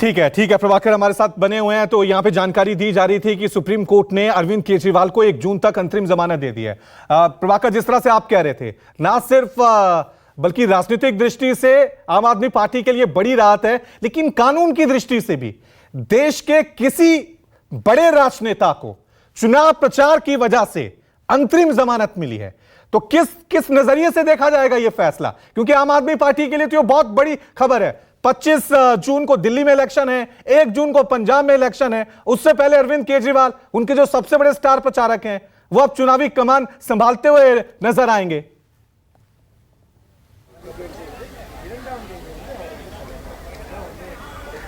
ठीक है प्रभाकर हमारे साथ बने हुए हैं। तो यहां पे जानकारी दी जा रही थी कि सुप्रीम कोर्ट ने अरविंद केजरीवाल को 1 जून तक अंतरिम जमानत दे दी है। प्रभाकर, जिस तरह से आप कह रहे थे, ना सिर्फ बल्कि राजनीतिक दृष्टि से आम आदमी पार्टी के लिए बड़ी राहत है, लेकिन कानून की दृष्टि से भी देश के किसी बड़े राजनेता को चुनाव प्रचार की वजह से अंतरिम जमानत मिली है। तो किस नजरिए से देखा जाएगा यह फैसला? क्योंकि आम आदमी पार्टी के लिए तो यह बहुत बड़ी खबर है। 25 जून को दिल्ली में इलेक्शन है, 1 जून को पंजाब में इलेक्शन है। उससे पहले अरविंद केजरीवाल, उनके जो सबसे बड़े स्टार प्रचारक हैं, वो अब चुनावी कमान संभालते हुए नजर आएंगे।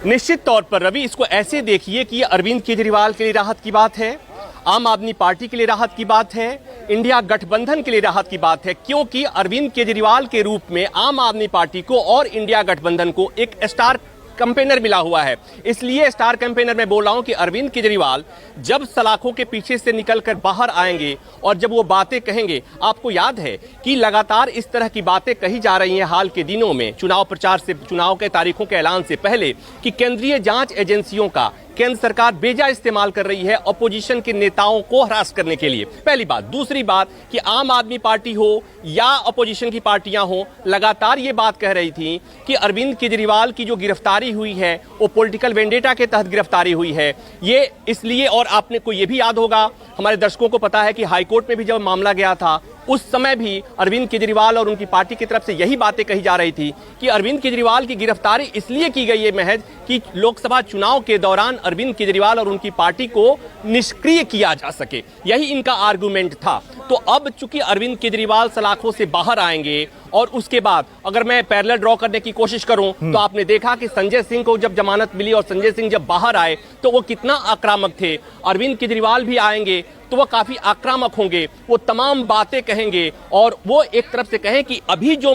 निश्चित तौर पर रवि, इसको ऐसे देखिए कि अरविंद केजरीवाल के लिए राहत की बात है, आम आदमी पार्टी के लिए राहत की बात है, इंडिया गठबंधन के लिए राहत की बात है, क्योंकि अरविंद केजरीवाल के रूप में आम आदमी पार्टी को और इंडिया गठबंधन को एक स्टार कैंपेनर मिला हुआ है। इसलिए स्टार कैंपेनर में बोल रहा हूं कि अरविंद केजरीवाल जब सलाखों के पीछे से निकलकर बाहर आएंगे और जब वो बातें कहेंगे, आपको याद है कि लगातार इस तरह की बातें कही जा रही हैं हाल के दिनों में, चुनाव प्रचार से, चुनाव के तारीखों के ऐलान से पहले, कि केंद्रीय जांच एजेंसियों का केंद्र सरकार बेजा इस्तेमाल कर रही है अपोजिशन के नेताओं को हरास करने के लिए। पहली बात। दूसरी बात कि आम आदमी पार्टी हो या अपोजिशन की पार्टियां हो, लगातार ये बात कह रही थी कि अरविंद केजरीवाल की जो गिरफ्तारी हुई है वो पॉलिटिकल वेंडेटा के तहत गिरफ्तारी हुई है। ये इसलिए, और आपने को ये भी याद होगा, हमारे दर्शकों को पता है कि हाईकोर्ट में भी जब मामला गया था, उस समय भी अरविंद केजरीवाल और उनकी पार्टी की तरफ से यही बातें कही जा रही थी कि अरविंद केजरीवाल की गिरफ्तारी इसलिए की गई है महज कि लोकसभा चुनाव के दौरान अरविंद केजरीवाल और उनकी पार्टी को निष्क्रिय किया जा सके। यही इनका आर्गुमेंट था। तो अब चूंकि अरविंद केजरीवाल सलाखों से बाहर आएंगे, और उसके बाद अगर मैं पैरेलल ड्रॉ करने की कोशिश करूं तो आपने देखा कि संजय सिंह को जब जमानत मिली और संजय सिंह जब बाहर आए तो वो कितना आक्रामक थे। अरविंद केजरीवाल भी आएंगे तो वो काफी आक्रामक होंगे, वो तमाम बातें कहेंगे, और वो एक तरफ से कहें कि अभी जो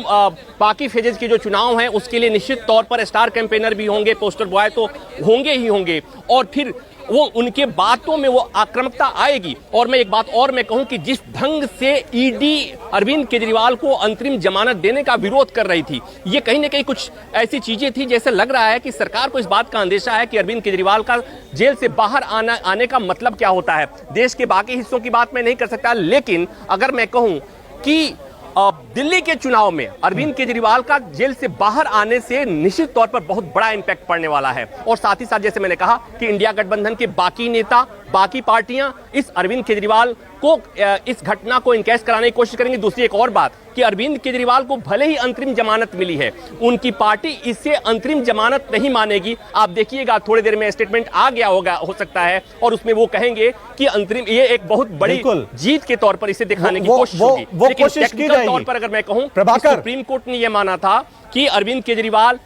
बाकी फेजेस के जो चुनाव हैं उसके लिए निश्चित तौर पर स्टार कैंपेनर भी होंगे, पोस्टर बॉय तो होंगे ही होंगे, और फिर वो उनके बातों में वो आक्रामकता आएगी। और मैं एक बात और मैं कहूं कि जिस ढंग से ईडी अरविंद केजरीवाल को अंतरिम जमानत देने का विरोध कर रही थी, ये कहीं ना कहीं कुछ ऐसी चीजें थी जैसे लग रहा है कि सरकार को इस बात का अंदेशा है कि अरविंद केजरीवाल का जेल से बाहर आने का मतलब क्या होता है। देश के बाकी हिस्सों की बात मैं नहीं कर सकता, लेकिन अगर मैं कहूं कि दिल्ली के चुनाव में अरविंद केजरीवाल का जेल से बाहर आने से निश्चित तौर पर बहुत बड़ा इंपैक्ट पड़ने वाला है। और साथ ही साथ जैसे मैंने कहा कि इंडिया गठबंधन के बाकी नेता, बाकी पार्टियां इस अरविंद केजरीवाल को, इस घटना को इनकैश कराने की कोशिश करेंगे। दूसरी एक और बात कि अरविंद केजरीवाल को भले ही अंतरिम जमानत मिली है, उनकी पार्टी इसे अंतरिम जमानत नहीं मानेगी। आप देखिएगा थोड़ी देर में स्टेटमेंट आ गया होगा, हो सकता है, और उसमें वो कहेंगे कि अंतरिम, ये एक बहुत बड़ी जीत के तौर पर इसे दिखाने की कोशिश होगी। लेकिन टेक्निकल तौर पर अगर मैं कहूं, सुप्रीम कोर्ट ने यह माना था कि अरविंद केजरीवाल,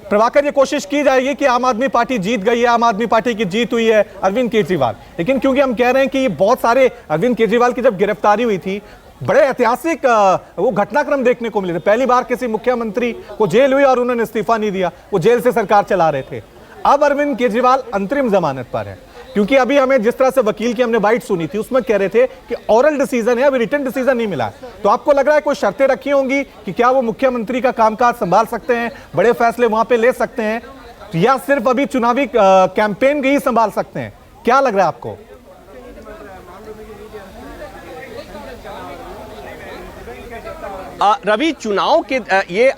प्रभाकर, ये कोशिश की जाएगी कि आम आदमी पार्टी जीत गई है, आम आदमी पार्टी की जीत हुई है अरविंद केजरीवाल। लेकिन क्योंकि हम कह रहे हैं कि ये बहुत सारे अरविंद केजरीवाल की जब गिरफ्तारी हुई थी, बड़े ऐतिहासिक वो घटनाक्रम देखने को मिले थे। पहली बार किसी मुख्यमंत्री को जेल हुई और उन्होंने इस्तीफा नहीं दिया, वो जेल से सरकार चला रहे थे। अब अरविंद केजरीवाल अंतरिम जमानत पर है, क्योंकि अभी हमें जिस तरह से वकील की हमने बाइट सुनी थी, उसमें कह रहे थे कि ऑरल डिसीजन है, अभी रिटन डिसीजन नहीं मिला। तो आपको लग रहा है कोई शर्तें रखी होंगी कि क्या वो मुख्यमंत्री का कामकाज संभाल सकते हैं, बड़े फैसले वहां पे ले सकते हैं, या सिर्फ अभी चुनावी कैंपेन ही संभाल सकते हैं? क्या लग रहा है आपको? रवि, चुनाव के ये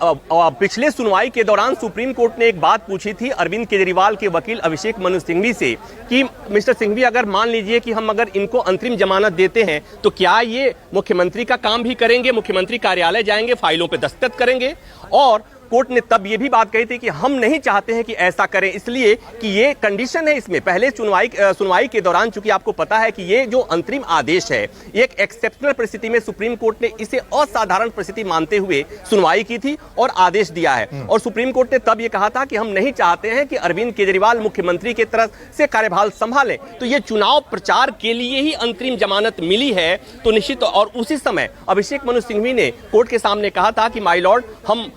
पिछले सुनवाई के दौरान सुप्रीम कोर्ट ने एक बात पूछी थी अरविंद केजरीवाल के वकील अभिषेक मनु सिंघवी से कि मिस्टर सिंघवी, अगर मान लीजिए कि हम अगर इनको अंतरिम जमानत देते हैं तो क्या ये मुख्यमंत्री का काम भी करेंगे, मुख्यमंत्री कार्यालय जाएंगे, फाइलों पे दस्तखत करेंगे? और कोर्ट ने तब ये भी बात कही थी कि हम नहीं चाहते हैं कि ऐसा करें, इसलिए कि ये कंडीशन है इसमें। पहले सुनवाई के दौरान, चूंकि आपको पता है कि ये जो अंतरिम आदेश है, एक एक्सेप्शनल परिस्थिति में सुप्रीम कोर्ट ने इसे असाधारण परिस्थिति मानते हुए सुनवाई की थी और आदेश दिया है। और सुप्रीम कोर्ट ने तब ये कहा था कि हम नहीं चाहते हैं कि अरविंद केजरीवाल मुख्यमंत्री की तरफ से कार्यभार संभालें। तो ये चुनाव प्रचार के लिए ही अंतरिम जमानत मिली है, तो निश्चित। और उसी समय अभिषेक मनु सिंघवी ने कोर्ट के सामने कहा था कि माय लॉर्ड, हम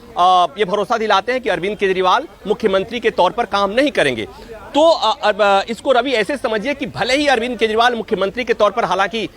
ये भरोसा दिलाते हैं कि अरविंद केजरीवाल मुख्यमंत्री के तौर पर काम नहीं करेंगे। तो इसको रवि ऐसे समझिए कि भले ही अरविंद केजरीवाल मुख्यमंत्री के तौर पर, हालांकि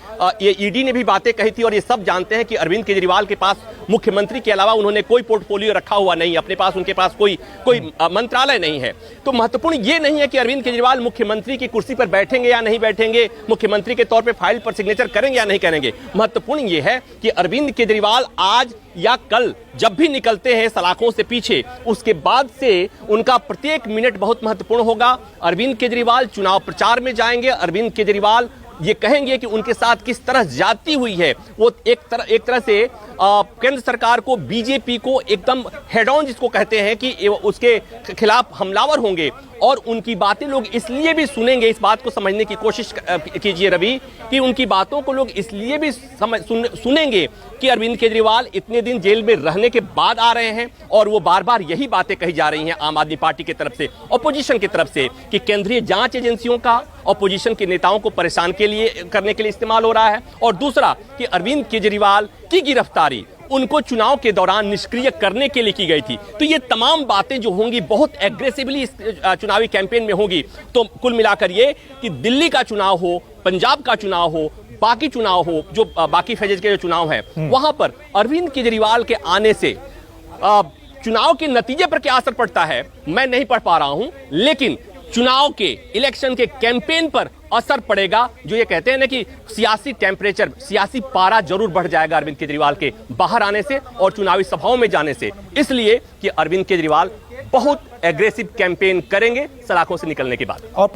ये ईडी ने भी बातें कही थी और ये सब जानते हैं कि अरविंद केजरीवाल के पास मुख्यमंत्री के अलावा उन्होंने कोई पोर्टफोलियो रखा हुआ नहीं, अपने पास उनके पास कोई मंत्रालय नहीं है। तो महत्वपूर्ण ये नहीं है कि अरविंद केजरीवाल मुख्यमंत्री की कुर्सी पर बैठेंगे या नहीं बैठेंगे, मुख्यमंत्री के तौर पर फाइल पर सिग्नेचर करेंगे या नहीं करेंगे। महत्वपूर्ण ये है कि अरविंद केजरीवाल आज या कल जब भी निकलते हैं सलाखों से पीछे, उसके बाद से उनका प्रत्येक मिनट बहुत महत्वपूर्ण होगा। अरविंद केजरीवाल चुनाव प्रचार में जाएंगे, अरविंद केजरीवाल ये कहेंगे कि उनके साथ किस तरह जाती हुई है। वो एक तरह से केंद्र सरकार को, बीजेपी को एकदम हेड ऑन जिसको कहते हैं कि उसके खिलाफ हमलावर होंगे और उनकी बातें लोग इसलिए भी सुनेंगे। इस बात को समझने की कोशिश कीजिए रवि, कि उनकी बातों को लोग इसलिए भी सुनेंगे कि अरविंद केजरीवाल इतने दिन जेल में रहने के बाद आ रहे हैं और वो बार बार यही बातें कही जा रही हैं आम आदमी पार्टी की तरफ से, ऑपोजिशन की तरफ से, कि केंद्रीय जांच एजेंसियों का ऑपोजिशन के नेताओं को परेशान करने के लिए इस्तेमाल हो रहा है। और दूसरा कि अरविंद केजरीवाल की गिरफ्तारी उनको चुनाव के दौरान निष्क्रिय करने के लिए की गई थी। तो ये तमाम बातें जो होंगी बहुत एग्रेसिवली इस चुनावी कैंपेन में होंगी। तो कुल मिलाकर ये कि दिल्ली का चुनाव हो, पंजाब का चुनाव हो, बाकी चुनाव हो, जो बाकी फेजेज के जो चुनाव हैं, वहां पर अरविंद केजरीवाल के आने से चुनाव के नतीजे पर क्या असर पड़ता है मैं नहीं पढ़ पा रहा हूं, लेकिन चुनाव के, इलेक्शन के कैंपेन पर असर पड़ेगा। जो ये कहते हैं ना कि सियासी टेम्परेचर, सियासी पारा जरूर बढ़ जाएगा अरविंद केजरीवाल के बाहर आने से और चुनावी सभाओं में जाने से, इसलिए कि अरविंद केजरीवाल बहुत एग्रेसिव कैंपेन करेंगे सलाखों से निकलने के बाद।